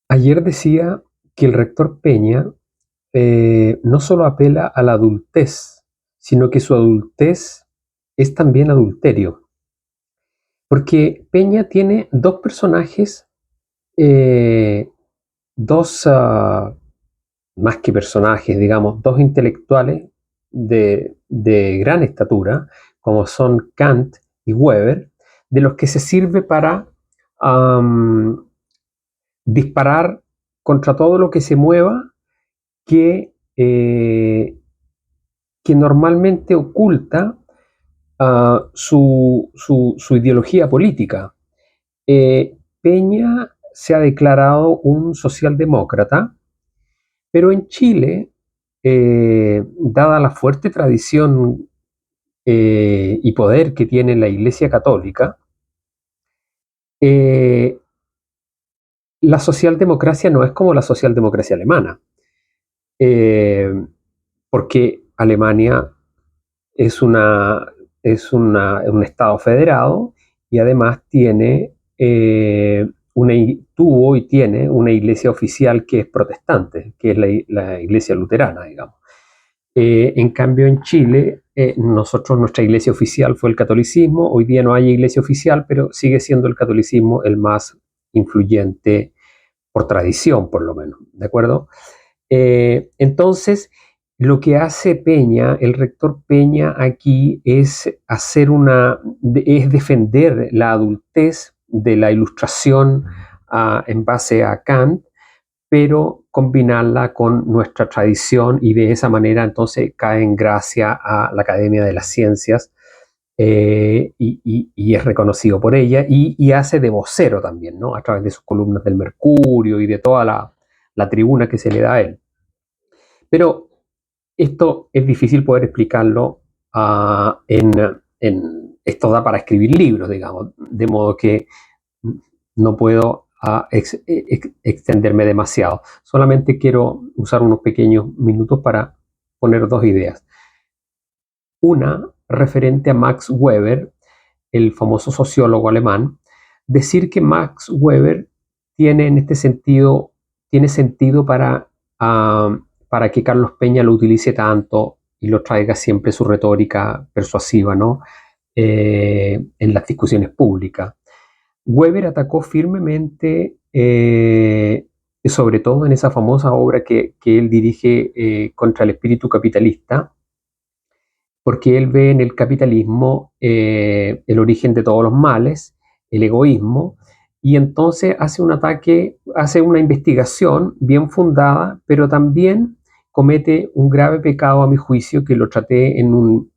Ayer decía que el rector Peña no solo apela a la adultez, sino que su adultez es también adulterio. Porque Peña tiene dos personajes, eh, dos, más que personajes, digamos, dos intelectuales de gran estatura, como son Kant y Weber, de los que se sirve para disparar contra todo lo que se mueva que, eh, que normalmente oculta su ideología política. Peña se ha declarado un socialdemócrata, pero en Chile, dada la fuerte tradición y poder que tiene la Iglesia Católica, eh, la socialdemocracia no es como la socialdemocracia alemana, eh, porque Alemania es, un Estado federado y además tuvo y tiene una iglesia oficial que es protestante, que es la iglesia luterana, digamos. En cambio, en Chile, nuestra iglesia oficial fue el catolicismo. Hoy día no hay iglesia oficial, pero sigue siendo el catolicismo el más influyente por tradición, por lo menos, ¿de acuerdo? Entonces, lo que hace Peña, el rector Peña aquí es es defender la adultez de la ilustración en base a Kant, pero combinarla con nuestra tradición y de esa manera entonces cae en gracia a la Academia de las Ciencias y es reconocido por ella y hace de vocero también, ¿no? A través de sus columnas del Mercurio y de toda la tribuna que se le da a él. Pero esto es difícil poder explicarlo esto da para escribir libros, digamos, de modo que no puedo extenderme demasiado. Solamente quiero usar unos pequeños minutos para poner dos ideas. Una, referente a Max Weber, el famoso sociólogo alemán, decir que Max Weber tiene en este sentido, tiene sentido para que Carlos Peña lo utilice tanto y lo traiga siempre su retórica persuasiva, ¿no? En las discusiones públicas. Weber atacó firmemente, sobre todo en esa famosa obra que él dirige contra el espíritu capitalista, porque él ve en el capitalismo el origen de todos los males, el egoísmo, y entonces hace un ataque, hace una investigación bien fundada, pero también comete un grave pecado a mi juicio, que lo traté en un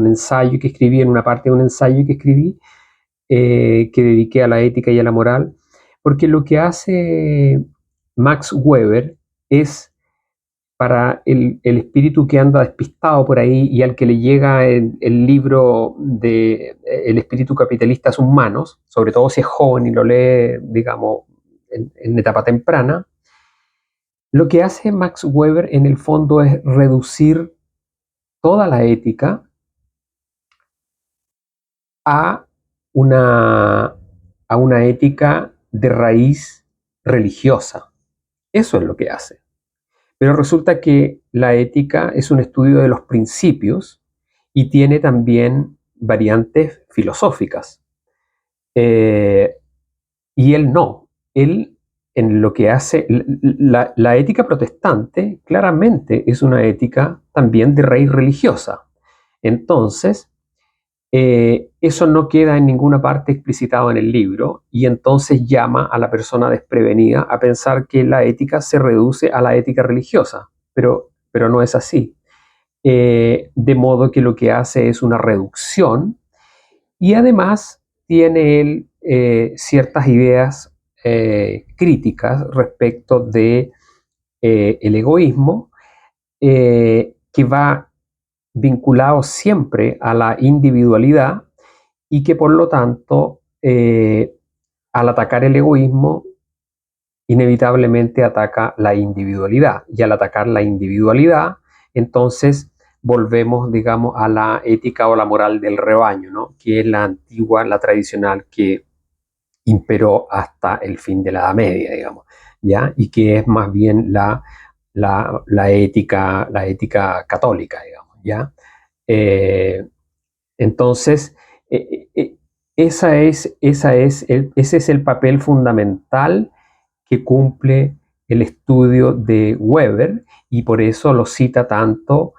ensayo que escribí, en una parte de un ensayo que escribí, que dediqué a la ética y a la moral, porque lo que hace Max Weber es para el espíritu que anda despistado por ahí y al que le llega el libro de El espíritu capitalista a sus manos, sobre todo si es joven y lo lee, digamos, en etapa temprana, lo que hace Max Weber en el fondo es reducir toda la ética a una, a una ética de raíz religiosa. Eso es lo que hace. Pero resulta que la ética es un estudio de los principios y tiene también variantes filosóficas. Eh, y él no. Él, en lo que hace, la ética protestante claramente es una ética también de raíz religiosa. Entonces, eso no queda en ninguna parte explicitado en el libro y entonces llama a la persona desprevenida a pensar que la ética se reduce a la ética religiosa, pero no es así. De modo que lo que hace es una reducción y además tiene él ciertas ideas críticas respecto de el egoísmo que va vinculado siempre a la individualidad y que por lo tanto, al atacar el egoísmo, inevitablemente ataca la individualidad. Y al atacar la individualidad, entonces volvemos, digamos, a la ética o la moral del rebaño, ¿no? Que es la antigua, la tradicional, que imperó hasta el fin de la Edad Media, digamos, ¿ya? Y que es más bien la ética católica, digamos, ¿ya? Eh, entonces, eh, eh, ese es el papel fundamental que cumple el estudio de Weber, y por eso lo cita tanto,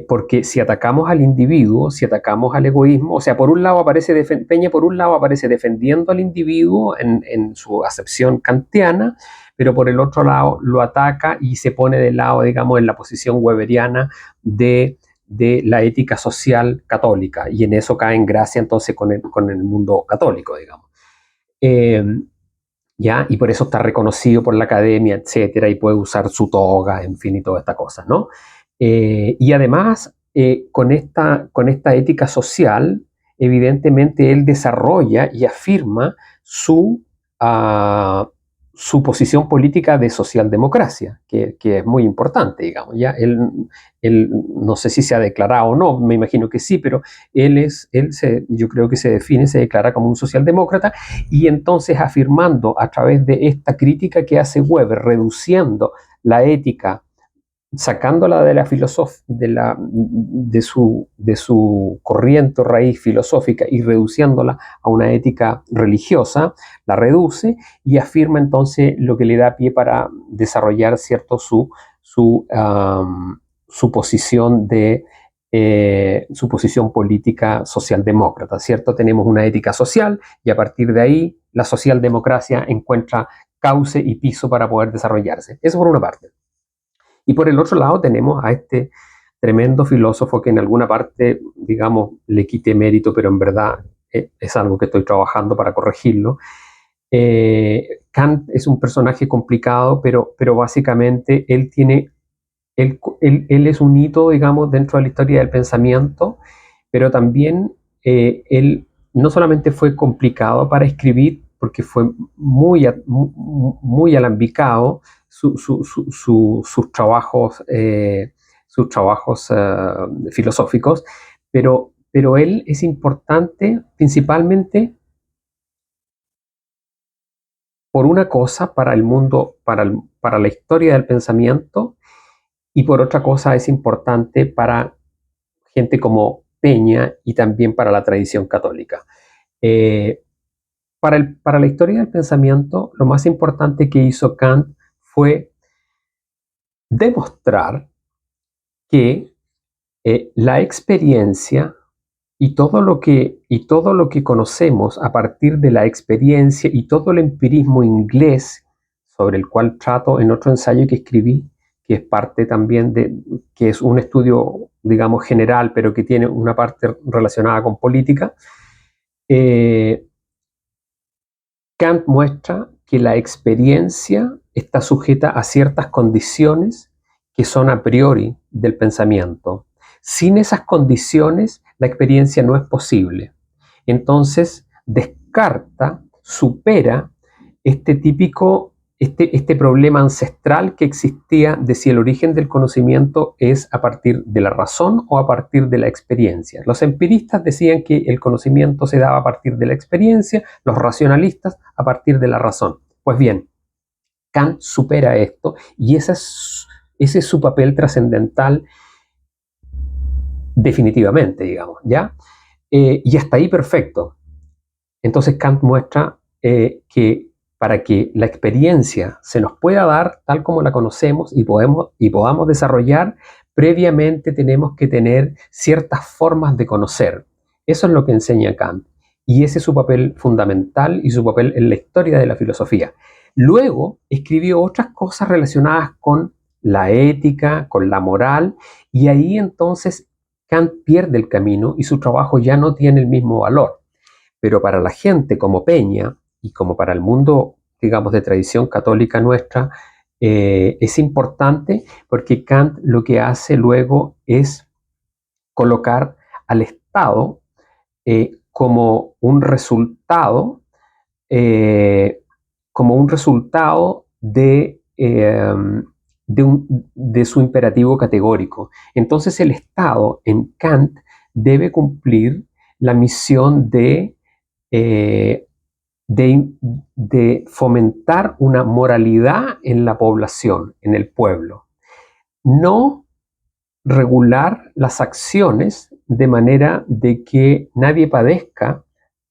porque si atacamos al individuo, si atacamos al egoísmo, o sea, por un lado aparece Peña, por un lado aparece defendiendo al individuo en su acepción kantiana, pero por el otro lado lo ataca y se pone de lado, digamos, en la posición weberiana de la ética social católica, y en eso cae en gracia entonces con el mundo católico, digamos. Eh, ¿Ya? Y por eso está reconocido por la academia, etcétera, y puede usar su toga, en fin, y toda esta cosa, ¿no? Y además, con esta ética social, evidentemente él desarrolla y afirma uh, su posición política de socialdemocracia, que es muy importante, digamos. ¿Ya? Él no sé si se ha declarado o no, me imagino que sí, pero yo creo que se define, se declara como un socialdemócrata, y entonces afirmando a través de esta crítica que hace Weber, reduciendo la ética, sacándola de la de su corriente o raíz filosófica y reduciéndola a una ética religiosa, la reduce y afirma entonces lo que le da pie para desarrollar, ¿cierto?, su posición su posición política socialdemócrata, ¿cierto? Tenemos una ética social y a partir de ahí la socialdemocracia encuentra cauce y piso para poder desarrollarse. Eso por una parte. Y por el otro lado tenemos a este tremendo filósofo que en alguna parte, digamos, le quité mérito, pero en verdad es algo que estoy trabajando para corregirlo. Kant es un personaje complicado, pero básicamente él es un hito, digamos, dentro de la historia del pensamiento, pero también él no solamente fue complicado para escribir, porque fue muy alambicado, sus trabajos filosóficos, pero él es importante principalmente por una cosa para el mundo, para la historia del pensamiento, y por otra cosa es importante para gente como Peña y también para la tradición católica. Eh, para la historia del pensamiento, lo más importante que hizo Kant fue demostrar que la experiencia y todo lo que conocemos a partir de la experiencia y todo el empirismo inglés, sobre el cual trato en otro ensayo que escribí, que es parte también que es un estudio, digamos, general, pero que tiene una parte relacionada con política, Kant muestra que la experiencia está sujeta a ciertas condiciones que son a priori del pensamiento. Sin esas condiciones, la experiencia no es posible. Entonces, descarta, supera este problema ancestral que existía de si el origen del conocimiento es a partir de la razón o a partir de la experiencia. Los empiristas decían que el conocimiento se daba a partir de la experiencia, los racionalistas a partir de la razón. Pues bien, Kant supera esto y ese es su papel trascendental definitivamente, digamos, ¿ya? Y hasta ahí perfecto. Entonces Kant muestra que para que la experiencia se nos pueda dar tal como la conocemos y podamos desarrollar, previamente tenemos que tener ciertas formas de conocer. Eso es lo que enseña Kant. Y ese es su papel fundamental y su papel en la historia de la filosofía. Luego escribió otras cosas relacionadas con la ética, con la moral, y ahí entonces Kant pierde el camino y su trabajo ya no tiene el mismo valor. Pero para la gente como Peña y como para el mundo, digamos, de tradición católica nuestra, es importante porque Kant lo que hace luego es colocar al Estado como un resultado, eh, de su imperativo categórico. Entonces el Estado en Kant debe cumplir la misión de de fomentar una moralidad en la población, en el pueblo. No regular las acciones de manera de que nadie padezca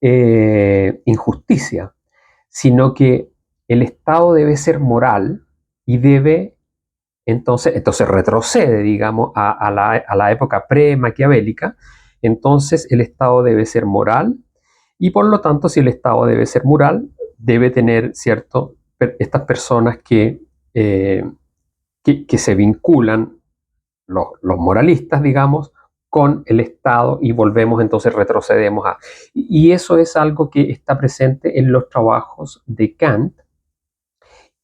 injusticia, sino que el Estado debe ser moral y debe, entonces retrocede, digamos, a la época pre-maquiavélica. Entonces el Estado debe ser moral y por lo tanto, si el Estado debe ser moral, debe tener, ¿cierto?, estas personas que se vinculan, los moralistas, digamos, con el Estado y volvemos, entonces retrocedemos a... Y eso es algo que está presente en los trabajos de Kant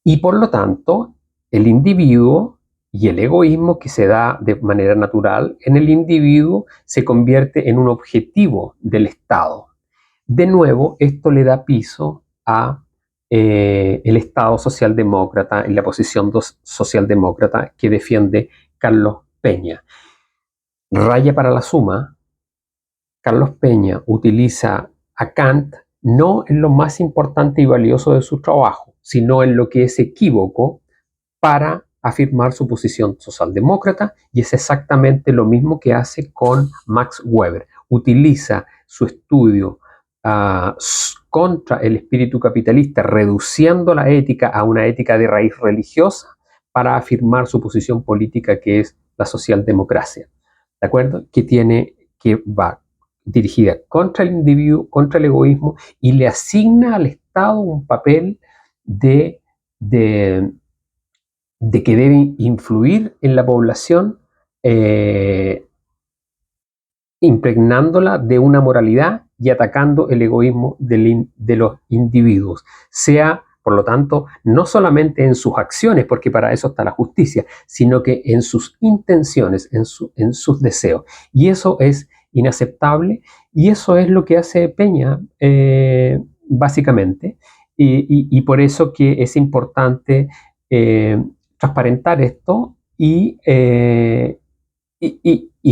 y por lo tanto el individuo y el egoísmo que se da de manera natural en el individuo se convierte en un objetivo del Estado. De nuevo, esto le da piso a el Estado socialdemócrata en la posición socialdemócrata que defiende Carlos Peña. Raya para la suma, Carlos Peña utiliza a Kant no en lo más importante y valioso de su trabajo, sino en lo que es equívoco para afirmar su posición socialdemócrata, y es exactamente lo mismo que hace con Max Weber. Utiliza su estudio contra el espíritu capitalista, reduciendo la ética a una ética de raíz religiosa para afirmar su posición política, que es la socialdemocracia, ¿de acuerdo? Que va dirigida contra el individuo, contra el egoísmo, y le asigna al Estado un papel de que debe influir en la población, impregnándola de una moralidad y atacando el egoísmo de los individuos. Sea, por lo tanto, no solamente en sus acciones, porque para eso está la justicia, sino que en sus intenciones, en sus deseos. Y eso es inaceptable, y eso es lo que hace Peña, básicamente. Y por eso que es importante transparentar esto y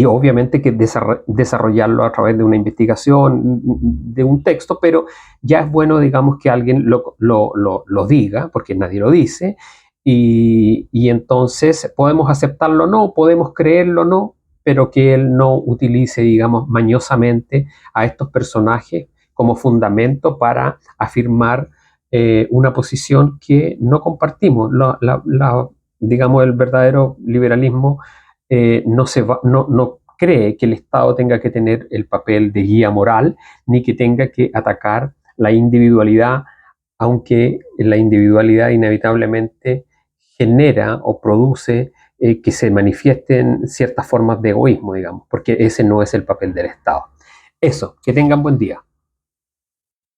obviamente que desarrollarlo a través de una investigación, de un texto, pero ya es bueno, digamos, que alguien lo diga, porque nadie lo dice, y entonces podemos aceptarlo o no, podemos creerlo o no, pero que él no utilice, digamos, mañosamente a estos personajes como fundamento para afirmar una posición que no compartimos. Digamos, el verdadero liberalismo no cree que el Estado tenga que tener el papel de guía moral, ni que tenga que atacar la individualidad, aunque la individualidad inevitablemente genera o produce que se manifiesten ciertas formas de egoísmo, digamos, porque ese no es el papel del Estado. Eso, que tengan buen día.